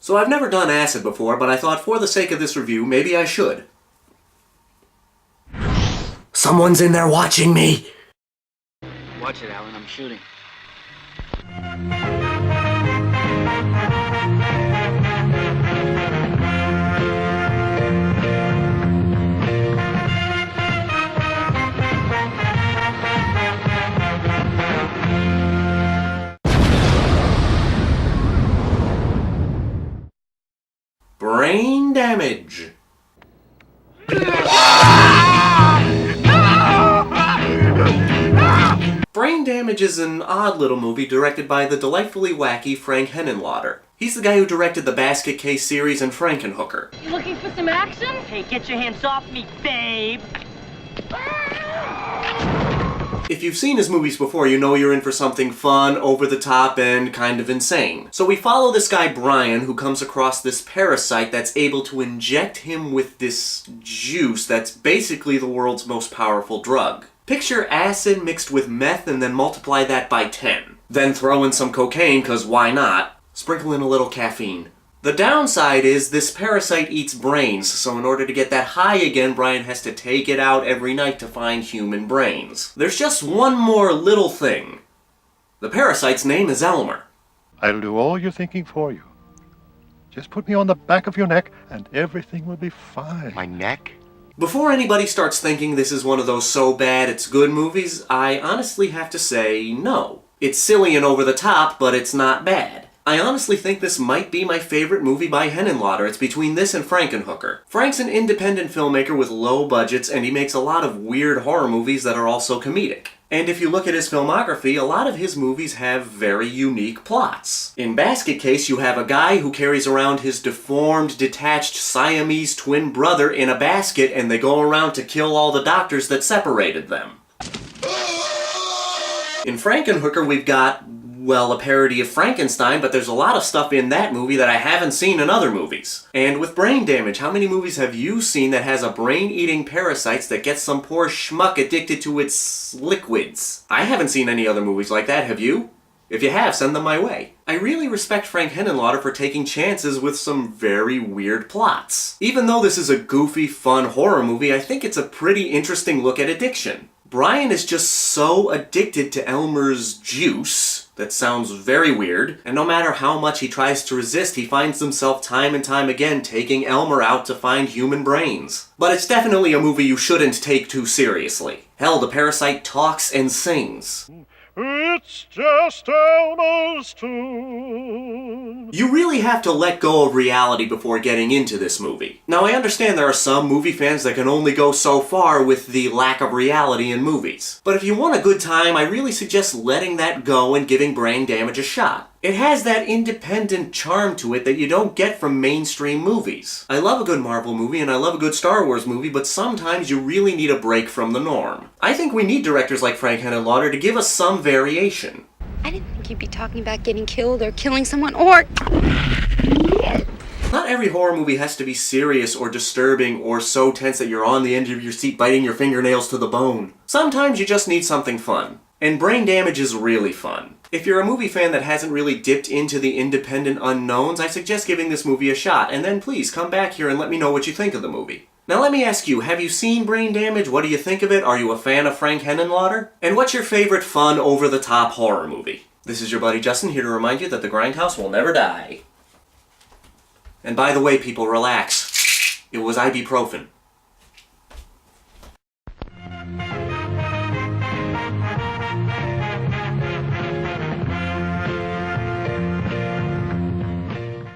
So I've never done acid before, but I thought for the sake of this review, maybe I should. Someone's in there watching me! Watch it, Alan, I'm shooting. Brain damage. Brain Damage is an odd little movie directed by the delightfully wacky Frank Henenlotter. He's the guy who directed the Basket Case series and Frankenhooker. You looking for some action? Hey, get your hands off me, babe! If you've seen his movies before, you know you're in for something fun, over the top, and kind of insane. So we follow this guy Brian, who comes across this parasite that's able to inject him with this juice that's basically the world's most powerful drug. Picture acid mixed with meth and then multiply that by 10. Then throw in some cocaine, cause why not? Sprinkle in a little caffeine. The downside is this parasite eats brains, so in order to get that high again, Brian has to take it out every night to find human brains. There's just one more little thing. The parasite's name is Elmer. I'll do all your thinking for you. Just put me on the back of your neck and everything will be fine. My neck? Before anybody starts thinking this is one of those so bad it's good movies, I honestly have to say no. It's silly and over the top, but it's not bad. I honestly think this might be my favorite movie by Henenlotter. It's between this and Frankenhooker. Frank's an independent filmmaker with low budgets, and he makes a lot of weird horror movies that are also comedic. And if you look at his filmography, a lot of his movies have very unique plots. In Basket Case, you have a guy who carries around his deformed, detached Siamese twin brother in a basket, and they go around to kill all the doctors that separated them. In Frankenhooker, we've got, well, a parody of Frankenstein, but there's a lot of stuff in that movie that I haven't seen in other movies. And with Brain Damage, how many movies have you seen that has a brain-eating parasite that gets some poor schmuck addicted to its liquids? I haven't seen any other movies like that, have you? If you have, send them my way. I really respect Frank Henenlotter for taking chances with some very weird plots. Even though this is a goofy, fun horror movie, I think it's a pretty interesting look at addiction. Brian is just so addicted to Elmer's juice, that sounds very weird, and no matter how much he tries to resist, he finds himself time and time again taking Elmer out to find human brains. But it's definitely a movie you shouldn't take too seriously. Hell, the parasite talks and sings. It's just Elmo's tune. You really have to let go of reality before getting into this movie. Now, I understand there are some movie fans that can only go so far with the lack of reality in movies. But if you want a good time, I really suggest letting that go and giving Brain Damage a shot. It has that independent charm to it that you don't get from mainstream movies. I love a good Marvel movie and I love a good Star Wars movie, but sometimes you really need a break from the norm. I think we need directors like Frank Henenlotter to give us some variation. I didn't think you'd be talking about getting killed or killing someone or... Not every horror movie has to be serious or disturbing or so tense that you're on the edge of your seat biting your fingernails to the bone. Sometimes you just need something fun. And Brain Damage is really fun. If you're a movie fan that hasn't really dipped into the independent unknowns, I suggest giving this movie a shot, and then please come back here and let me know what you think of the movie. Now let me ask you, have you seen Brain Damage? What do you think of it? Are you a fan of Frank Henenlotter? And what's your favorite fun, over-the-top horror movie? This is your buddy Justin here to remind you that the Grindhouse will never die. And by the way, people, relax. It was ibuprofen.